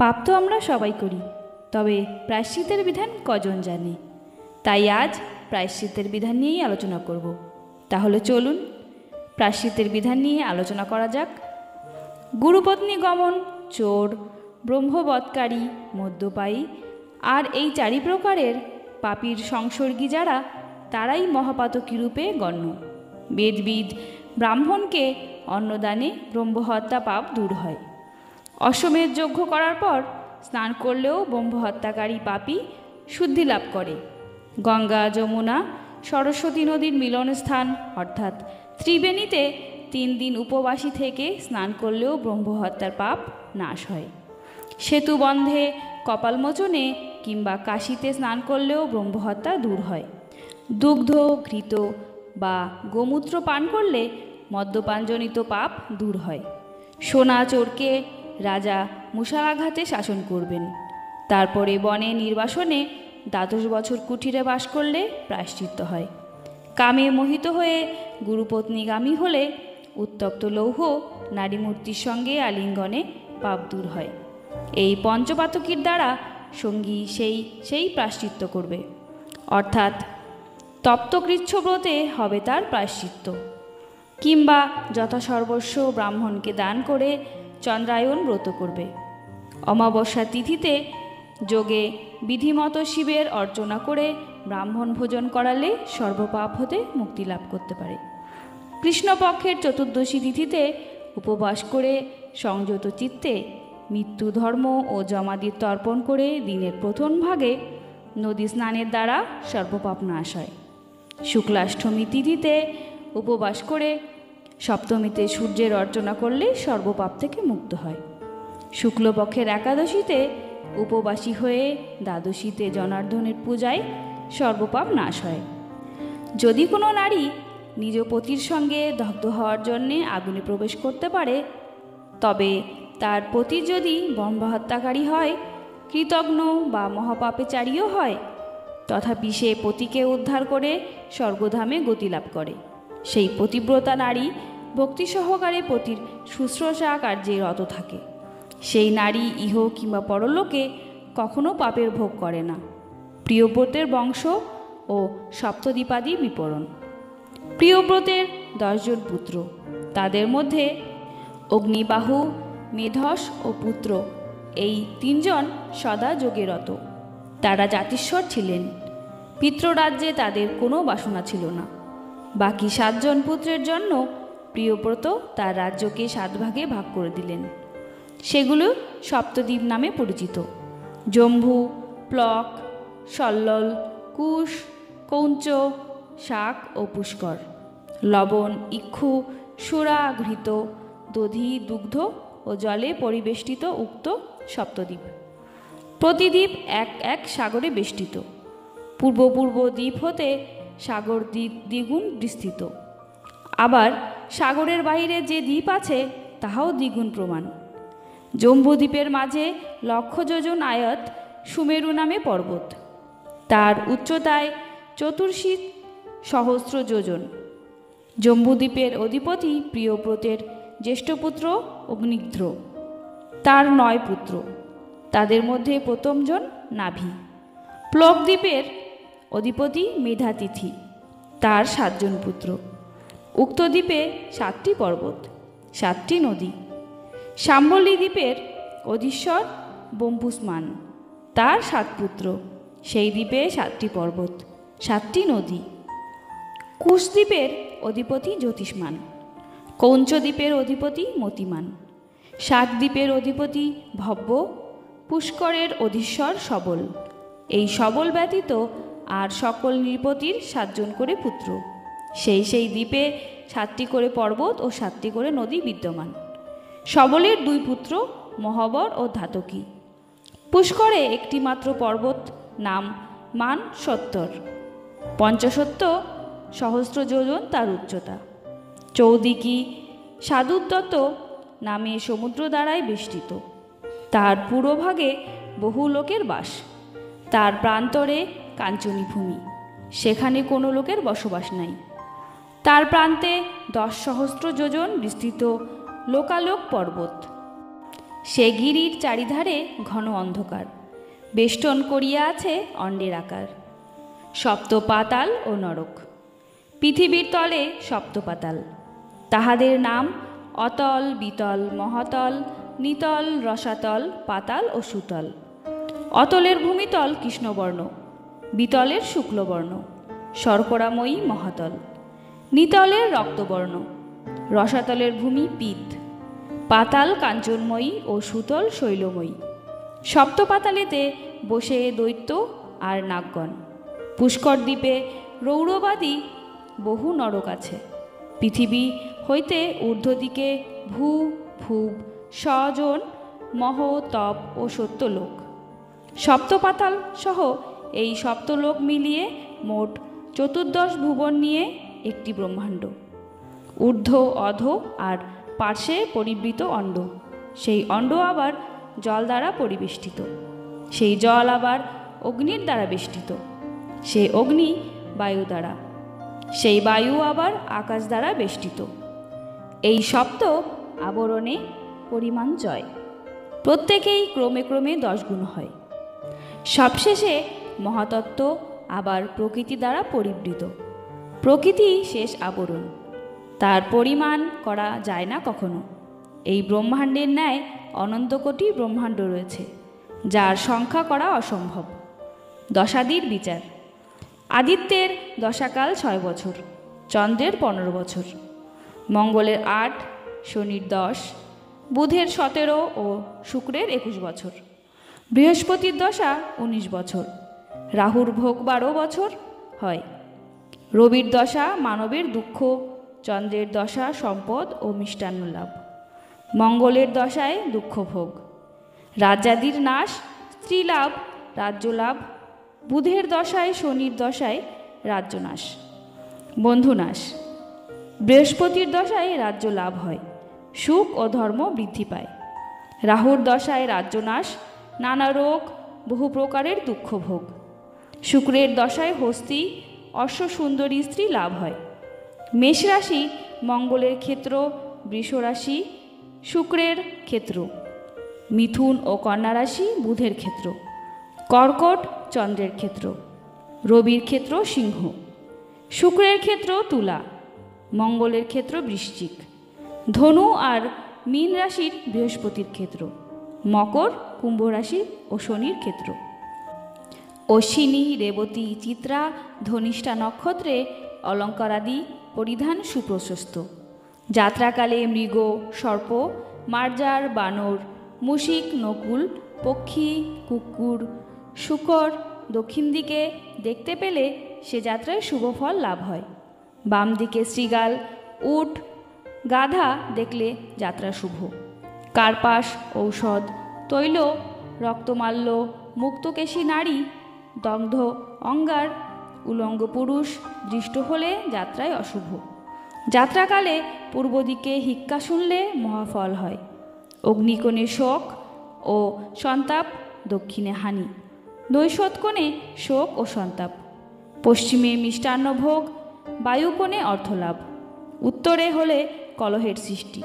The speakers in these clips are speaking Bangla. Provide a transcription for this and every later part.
পাপ তো আমরা সবাই করি, তবে প্রায়শ্চিত্তের বিধান কজন জানে? তাই আজ প্রায়শ্চিত্তের বিধান নিয়েই আলোচনা করব। তাহলে চলুন প্রায়শ্চিত্তের বিধান নিয়ে আলোচনা করা যাক। গুরুপত্নী গমন, চোর, ব্রহ্মবৎকারী, মদ্যপায়ী আর এই 4 প্রকারের পাপীর সংসর্গী যারা, তারাই মহাপাতকী রূপে গণ্য। বেদবিদ ব্রাহ্মণকে অন্নদানে ব্রহ্মহত্যা পাপ দূর হয়। অশ্বমেধ যজ্ঞ করার পর স্নান করলেও ব্রহ্মহত্যাকারী পাপী শুদ্ধি লাভ করে। গঙ্গা, যমুনা, সরস্বতী নদীর মিলনস্থান অর্থাৎ ত্রিবেণীতে 3 দিন উপবাসী থেকে স্নান করলেও ব্রহ্মহত্যার পাপ নাশ হয়। সেতু বন্ধে, কপালমোচনে কিংবা কাশীতে স্নান করলেও ব্রহ্মহত্যা দূর হয়। দুগ্ধ, ঘৃত বা গোমূত্র পান করলে মদ্যপানজনিত পাপ দূর হয়। সোনা চোরকে রাজা মুষালাঘাতে শাসন করবেন। তারপরে বনে নির্বাসনে 12 বছর কুঠিরে বাস করলে প্রায়শ্চিত্ত হয়। কামে মোহিত হয়ে গুরুপত্নীগামী হলে উত্তপ্ত লৌহ নারীমূর্তির সঙ্গে আলিঙ্গনে পাপ দূর হয়। এই পঞ্চপাতকীর দ্বারা সঙ্গী সেই প্রায়শ্চিত্ত করবে, অর্থাৎ তপ্তকৃচ্ছ ব্রতে হবে তার প্রায়শ্চিত্ত। কিংবা যথাসর্বস্ব ব্রাহ্মণকে দান করে চন্দ্রায়ণ ব্রত করবে। অমাবস্যা তিথিতে যোগে বিধিমতো শিবের অর্চনা করে ব্রাহ্মণ ভোজন করালে সর্বপাপ হতে মুক্তি লাভ করতে পারে। কৃষ্ণপক্ষের চতুর্দশী তিথিতে উপবাস করে সংযত চিত্তে মৃত্যু ধর্ম ও জমাদির তর্পণ করে দিনের প্রথম ভাগে নদী স্নানের দ্বারা সর্বপাপ নাশ হয়। শুক্লাষ্টমী তিথিতে উপবাস করে সপ্তমীতে সূর্যের অর্চনা করলে সর্বপাপ থেকে মুক্ত হয়। শুক্লপক্ষের একাদশীতে উপবাসী হয়ে দ্বাদশীতে জনার্দনের পূজায় সর্বপাপ নাশ হয়। যদি কোনো নারী নিজ পতির সঙ্গে দগ্ধ হওয়ার জন্যে আগুনে প্রবেশ করতে পারে, তবে তার পতি যদি ব্রহ্মহত্যাকারী হয়, কৃতঘ্ন বা মহাপাপেচারীও হয়, তথাপি সে পতিকে উদ্ধার করে স্বর্গধামে গতি লাভ করে। সেই পতিব্রতা নারী ভক্তি সহকারে পতির শুশ্রূষা কার্যে রত থাকে। সেই নারী ইহ কিংবা পরলোকে কখনো পাপের ভোগ করে না। প্রিয়ব্রতের বংশ ও সপ্তদ্বীপাদি বিবরণ। প্রিয়ব্রতের 10 জন পুত্র, তাদের মধ্যে অগ্নিবাহু, মেধস ও পুত্র এই 3 জন সদা যোগে রত। তারা জাতিস্বর ছিলেন। পিতৃরাজ্যে তাদের কোনো বাসনা ছিল না। বাকি 7 জন পুত্রের জন্য প্রিয়ব্রত তার রাজ্যকে 7 ভাগে ভাগ করে দিলেন। সেগুলো সপ্তদ্বীপ নামে পরিচিত: জম্বু, প্লক, সল্লল, কুশ, কৌঞ্চ, শাক ও পুষ্কর, লবণ, ইক্ষু, সুরা, ঘৃত, দধি, দুগ্ধ ও জলে পরিবেষ্টিত উক্ত সপ্তদ্বীপ। প্রতিদ্বীপ এক সাগরে বেষ্টিত। পূর্ব দ্বীপ হতে সাগর দ্বিগুণ বিস্তৃত। আবার সাগরের বাইরে যে দ্বীপ আছে তাহাও দ্বিগুণ প্রমাণ। জম্বুদ্বীপের মাঝে 1,00,000 যোজন আয়ত সুমেরু নামে পর্বত। তার উচ্চতায় 84 সহস্র যোজন। জম্বুদ্বীপের অধিপতি প্রিয়ব্রতের জ্যেষ্ঠপুত্র অগ্নিধ্র। তার 9 পুত্র, তাদের মধ্যে প্রথমজন নাভি। প্লবদ্বীপের অধিপতি মেধাতিথি, তার 7 জন পুত্র। উক্ত দ্বীপে 7টি পর্বত, 7টি নদী। শাম্বলী দ্বীপের অধীশ্বর বম্পুষ্মান, তার 7 পুত্র। সেই দ্বীপে 7টি পর্বত, 7টি নদী। কুশদ্বীপের অধিপতি জ্যোতিষ্মান। কৌঞ্চ দ্বীপের অধিপতি মতিমান। শাকদ্বীপের অধিপতি ভব্য। পুষ্করের অধীশ্বর সবল। এই সবল ব্যতীত আর সকল নৃপতির 7 জন করে পুত্র। সেই দ্বীপে 7টি করে পর্বত ও 7টি করে নদী বিদ্যমান। সবলের 2 পুত্র মহাবর ও ধাতকী। পুষ্করে একটি মাত্র পর্বত, নাম মান 70, 75 সহস্র যোজন তার উচ্চতা। চৌদিকী সাধুদ্দত্ত নামে সমুদ্র দ্বারাই বেষ্টিত। তার পূর্বভাগে বহু লোকের বাস। তার প্রান্তরে কাঞ্চনী ভূমি, সেখানে কোনো লোকের বসবাস নাই। তার প্রান্তে 10 সহস্র যোজন বিস্তৃত লোকালোক পর্বত। সে গিরির চারিধারে ঘন অন্ধকার, বেষ্টন করিয়া আছে অণ্ডের আকার। সপ্ত পাতাল ও নরক, পৃথিবীর তলে সপ্ত পাতাল, তাহাদের নাম অতল, বিতল, মহাতল, নিতল, রসাতল, পাতাল ও সুতল। অতলের ভূমিতল কৃষ্ণবর্ণ, বিতলের শুক্লবর্ণ, শর্করাময়ী মহাতল। নিতলের রক্তবর্ণ, রসাতলের ভূমি পীত, পাতাল কাঞ্চনময়ী ও সুতল শৈলময়ী। সপ্ত পাতালেতে বসে দৈত্য আর নাগগণ। পুষ্কর দ্বীপে রৌরবাদী বহু নরক আছে। পৃথিবী হইতে ঊর্ধ্বদিকে ভূ, ভূব, স্বজন, মহ, তপ ও সত্যলোক। সপ্তপাতাল সহ এই সপ্তলোক মিলিয়ে মোট 14 ভুবন নিয়ে একটি ব্রহ্মাণ্ড। ঊর্ধ্ব, অধ আর পার্শ্বে পরিবৃত অণ্ড, সেই অণ্ড আবার জল দ্বারা পরিবেষ্টিত, সেই জল আবার অগ্নির দ্বারা বেষ্টিত, সেই অগ্নি বায়ু দ্বারা, সেই বায়ু আবার আকাশ দ্বারা বেষ্টিত। এই সপ্ত আবরণে পরিমাণ জয়, প্রত্যেকেই ক্রমে ক্রমে 10 গুণ হয়। সবশেষে মহাতত্ত্ব আবার প্রকৃতি দ্বারা পরিবৃত। প্রকৃতি শেষ আবরণ, তার পরিমাণ করা যায় না কখনো। এই ব্রহ্মাণ্ডের ন্যায় অনন্ত কোটি ব্রহ্মাণ্ড রয়েছে, যার সংখ্যা করা অসম্ভব। দশাদির বিচার: আদিত্যের দশাকাল 6 বছর, চন্দ্রের 15 বছর, মঙ্গলের 8, শনির 10, বুধের 17 ও শুক্রের 21 বছর। বৃহস্পতির দশা 19 বছর, রাহুর ভোগ 12 বছর হয়। রবির দশা মানবের দুঃখ, চন্দ্রের দশা সম্পদ ও মিষ্টান্ন লাভ, মঙ্গলের দশায় দুঃখ ভোগ। রাজ্যাদির নাশ, স্ত্রীলাভ, রাজ্যলাভ। বুধের দশায়, শনির দশায় রাজ্যনাশ, বন্ধুনাশ। বৃহস্পতির দশায় রাজ্য লাভ হয়, সুখ ও ধর্ম বৃদ্ধি পায়। রাহুর দশায় রাজ্যনাশ, নানা রোগ, বহু প্রকারের দুঃখ ভোগ। শুক্রের দশায় হস্তি, অশ্বসুন্দরী স্ত্রী লাভ হয়। মেষ রাশি মঙ্গলের ক্ষেত্র, বৃষ রাশি শুক্রের ক্ষেত্র, মিথুন ও কন্যা রাশি বুধের ক্ষেত্র, কর্কট চন্দ্রের ক্ষেত্র, রবির ক্ষেত্র সিংহ, শুক্রের ক্ষেত্র তুলা, মঙ্গলের ক্ষেত্র বৃশ্চিক, ধনু আর মীন রাশির বৃহস্পতির ক্ষেত্র, মকর, কুম্ভ রাশি ও শনির ক্ষেত্র। অশ্বিনী, রেবতী, চিত্রা, ধনিষ্ঠা নক্ষত্রে অলঙ্কারাদি পরিধান সুপ্রশস্ত। যাত্রাকালে মৃগ, সর্প, মার্জার, বানর, মুশিক, নকুল, পক্ষী, কুকুর, শূকর দক্ষিণ দিকে দেখতে পেলে সে যাত্রায় শুভ ফল লাভ হয়। বাম দিকে শৃগাল, উট, গাধা দেখলে যাত্রা শুভ। কার্পাস, ঔষধ, তৈল, রক্তমাল্য, মুক্তকেশী নারী, দগ্ধ অঙ্গার, উলঙ্গ পুরুষ দৃষ্ট হলে যাত্রায় অশুভ। যাত্রাকালে পূর্ব দিকে হিক্কা শুনলে মহাফল হয়। অগ্নিকোণে শোক ও সন্তাপ, দক্ষিণে হানি। নৈষৎকোণে শোক ও সন্তাপ, পশ্চিমে মিষ্টান্ন ভোগ, বায়ুকোণে অর্থলাভ, উত্তরে হলে কলহের সৃষ্টি,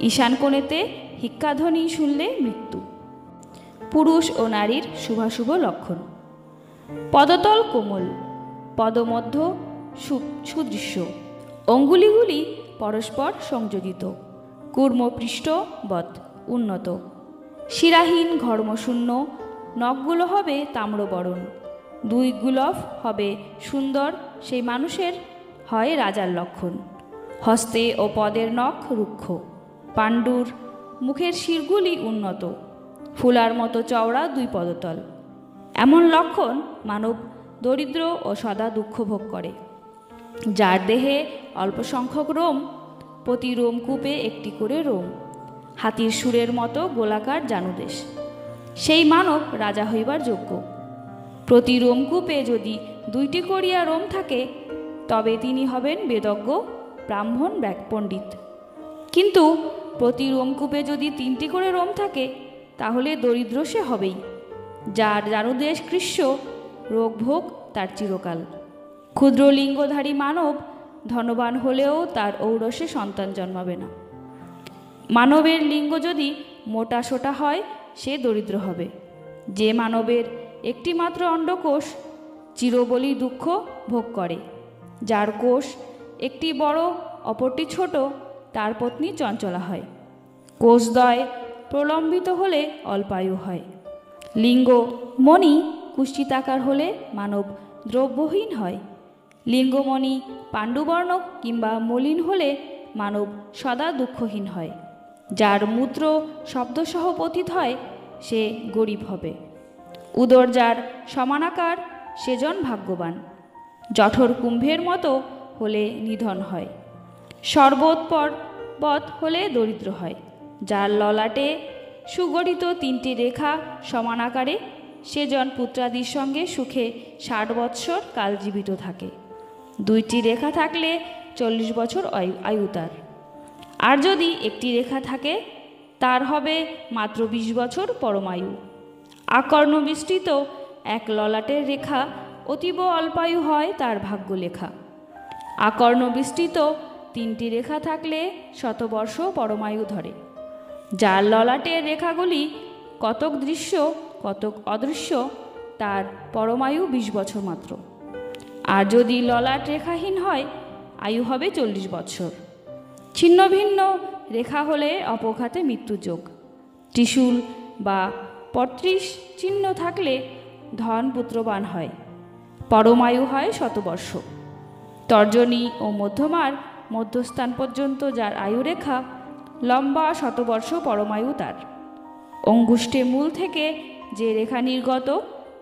ঈশান কোণেতে হিক্কাধ্বনি শুনলে মৃত্যু। পুরুষ ও নারীর শুভাশুভ লক্ষণ: পদতল কোমল, পদমধ্য সুদৃশ্য, অঙ্গুলিগুলি পরস্পর সংযোজিত, কূর্মপৃষ্ঠ বৎ উন্নত, শিরাহীন, ঘর্মশূন্য, নখগুলো হবে তাম্রবরণ, 2 গুলফ হবে সুন্দর, সেই মানুষের হয় রাজার লক্ষণ। হস্তে ও পদের নখ রুক্ষ, পাণ্ডুর, মুখের শিরগুলি উন্নত, ফুলার মতো চওড়া 2 পদতল। এমন লক্ষণ মানব দরিদ্র ও সদা দুঃখ ভোগ করে। যার দেহে অল্প সংখ্যক রোম, প্রতি রোমকূপে একটি করে রোম, হাতির সুরের মতো গোলাকার জানুদেশ, সেই মানব রাজা হইবার যোগ্য। প্রতি রোমকূপে যদি 2টি করিয়া রোম থাকে, তবে তিনি হবেন বেদজ্ঞ, ব্রাহ্মণ, পণ্ডিত। কিন্তু প্রতি রোমকূপে যদি 3টি করে রোম থাকে, তাহলে দরিদ্র সে হবেই। যার জানুদেশ কৃষ্ণ, রোগভোগ তার চিরকাল। ক্ষুদ্র লিঙ্গধারী মানব ধনবান হলেও তার ঔরসে সন্তান জন্মাবে না। মানবের লিঙ্গ যদি মোটা সোটা হয় সে দরিদ্র হবে। যে মানবের একটি মাত্র অন্ডকোষ চিরবলি দুঃখ ভোগ করে, যার কোষ একটি বড় অপরটি ছোট, তার পত্নী চঞ্চলা হয়। কোষদ্বয় প্রলম্বিত হলে অল্পায়ু হয়। লিঙ্গ মণি কুষ্ঠিতাকার হলে মানব দ্রব্যহীন হয়। লিঙ্গমণি পাণ্ডুবর্ণ কিংবা মলিন হলে মানব সদা দুঃখহীন হয়। যার মূত্র শব্দসহ পতিত হয় সে গরিব হবে। উদর যার সমানাকার সেজন ভাগ্যবান। জঠর কুম্ভের মতো হলে নিধন হয়। সর্বোৎপর্বত হলে দরিদ্র হয়। যার ললাটে সুগঠিত 3টি রেখা সমানাকারে সেজন পুত্রাদির সঙ্গে সুখে 60 বৎসর কাল জীবিত থাকে। 2টি রেখা থাকলে 40 বছর আয়ু তার। আর যদি একটি রেখা থাকে তার হবে মাত্র 20 বছর পরমায়ু। আকর্ণ বিস্তৃত এক ললাটের রেখা অতীব অল্পায়ু হয় তার ভাগ্য লেখা। আকর্ণ বিস্তৃত 3টি রেখা থাকলে 100 বর্ষ পরমায়ু ধরে। যার ললাটের রেখাগুলি কতক দৃশ্য কতক অদৃশ্য তার পরমায়ু 20 বছর মাত্র। আর যদি ললাট রেখাহীন হয় আয়ু হবে 40 বৎসর। ছিন্ন ভিন্ন রেখা হলে অপঘাতে মৃত্যুযোগ। ত্রিশূল বা 35 চিহ্ন থাকলে ধন পুত্রবান হয়। পরমায়ু হয় 100 বর্ষ। তর্জনী ও মধ্যমার মধ্যস্থান পর্যন্ত যার আয়ুরেখা লম্বা 100 বর্ষ পরমায়ু তার। অঙ্গুষ্ঠে মূল থেকে যে রেখা নির্গত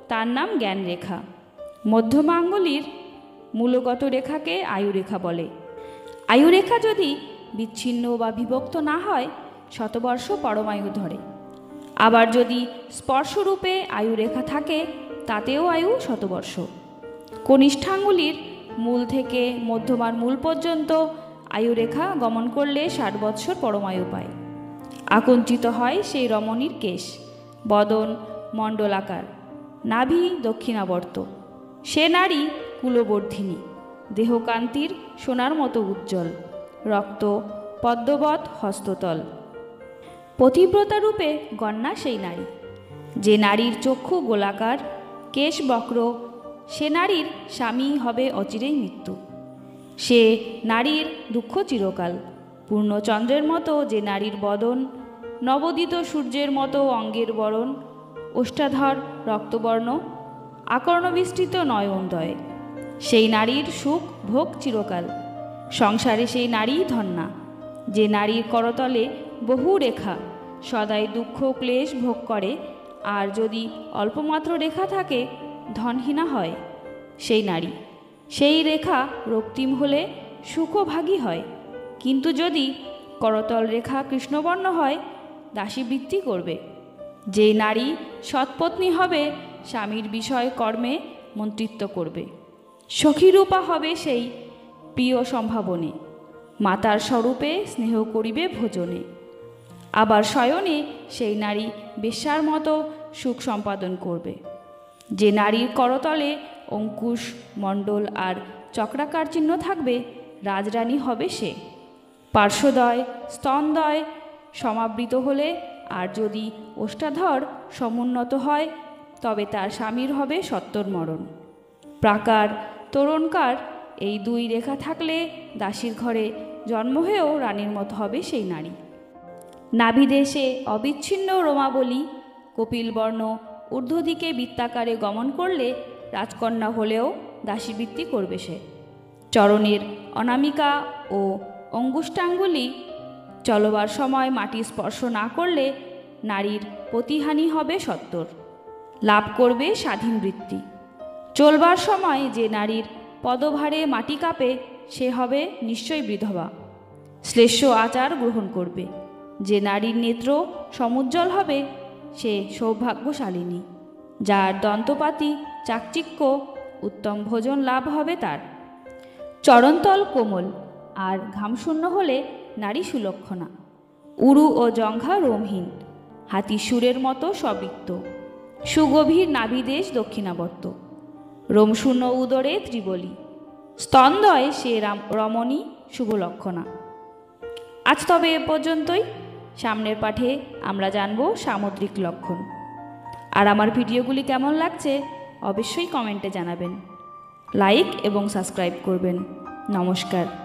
তার নাম জ্ঞান রেখা। মধ্যমাঙ্গুলির মূলগত রেখাকে আয়ুরেখা বলে। আয়ুরেখা যদি বিচ্ছিন্ন বা বিভক্ত না হয় 100 বর্ষ পরমায়ু ধরে। আবার যদি স্পর্শরূপে আয়ুরেখা থাকে তাতেও আয়ু 100 বর্ষ। কনিষ্ঠাঙ্গুলির মূল থেকে মধ্যমার মূল পর্যন্ত আয়ুরেখা গমন করলে 60 বৎসর পরমায়ু পায়। আকুঞ্চিত হয় সেই রমণীর কেশ, বদন মণ্ডলাকার, নাভি দক্ষিণাবর্ত। সে নারী কুলবর্ধিনী, দেহকান্তির সোনার মতো উজ্জ্বল, রক্ত পদ্মবৎ হস্ততল। পতিব্রতা রূপে গণ্যা সেই নারী। যে নারীর চক্ষু গোলাকার, কেশ বক্র, সে নারীর স্বামী হবে অচিরেই মৃত্যু। সে নারীর দুঃখ চিরকাল। পূর্ণচন্দ্রের মতো যে নারীর বদন, নবোদিত সূর্যের মতো অঙ্গের বরণ, ওষ্ঠাধর রক্তবর্ণ, আকর্ণ বিস্তৃত নয়নদয়, সেই নারীর সুখ ভোগ চিরকাল। সংসারে সেই নারী ধন্যা। যে নারীর করতলে বহু রেখা সদাই দুঃখ ক্লেশ ভোগ করে, আর যদি অল্পমাত্র রেখা থাকে ধনহীনা হয় সেই নারী। সেই রেখা রক্তিম হলে সুখভাগী হয়। কিন্তু যদি করতল রেখা কৃষ্ণবর্ণ হয় দাসীবৃত্তি করবে। যে নারী সৎপত্নী হবে স্বামীর বিষয় কর্মে মন্ত্রিত্ব করবে। সখীরূপা হবে সেই প্রিয় সম্ভাবনে, মাতার স্বরূপে স্নেহ করিবে ভোজনে। আবার শয়নে সেই নারী বেশ্যার মতো সুখ সম্পাদন করবে। যে নারীর করতলে অঙ্কুশ মণ্ডল আর চক্রাকার চিহ্ন থাকবে রাজরানী হবে সে। পার্শ্বদয় স্তনদয় সমাবৃত হলে আর যদি ওষ্ঠাধর সমুন্নত হয় তবে তার স্বামীর হবে সত্তর মরণ। প্রাকার তরুণকার এই 2 রেখা থাকলে দাসীর ঘরে জন্ম হয়েও রানীর মতো হবে সেই নারী। নাভিদেশে অবিচ্ছিন্ন রোমাবলী কপিলবর্ণ ঊর্ধ্বদিকে বৃত্তাকারে গমন করলে রাজকন্যা হলেও দাসীবৃত্তি করবে সে। চরণের অনামিকা ও অঙ্গুষ্টাঙ্গুলি চলবার সময় মাটি স্পর্শ না করলে নারীর প্রতিহানি হবে 70। লাভ করবে স্বাধীন বৃত্তি। চলবার সময় যে নারীর পদভারে মাটি কাঁপে সে হবে নিশ্চয় বিধবা। শ্লেষ্য আচার গ্রহণ করবে। যে নারীর নেত্র সমুজ্জ্বল হবে সে সৌভাগ্যশালিনী। যার দন্তপাতি চাকচিক্য উত্তম ভোজন লাভ হবে তার। চরণতল কোমল আর ঘামশূন্য হলে নারী সুলক্ষণা। উরু ও জঙ্ঘা রোমহীন, হাতি সুরের মতো সবৃত্ত, সুগভীর নাভিদেশ দক্ষিণাবর্ত, রোমশূন্য উদরে ত্রিবলী, স্তনদয় সে রমণী শুভলক্ষণা। আজ তবে এ পর্যন্তই। সামনের পাঠে আমরা জানব সামুদ্রিক লক্ষণ। আর আমার ভিডিওগুলি কেমন লাগছে অবশ্যই কমেন্টে জানাবেন। লাইক এবং সাবস্ক্রাইব করবেন। নমস্কার।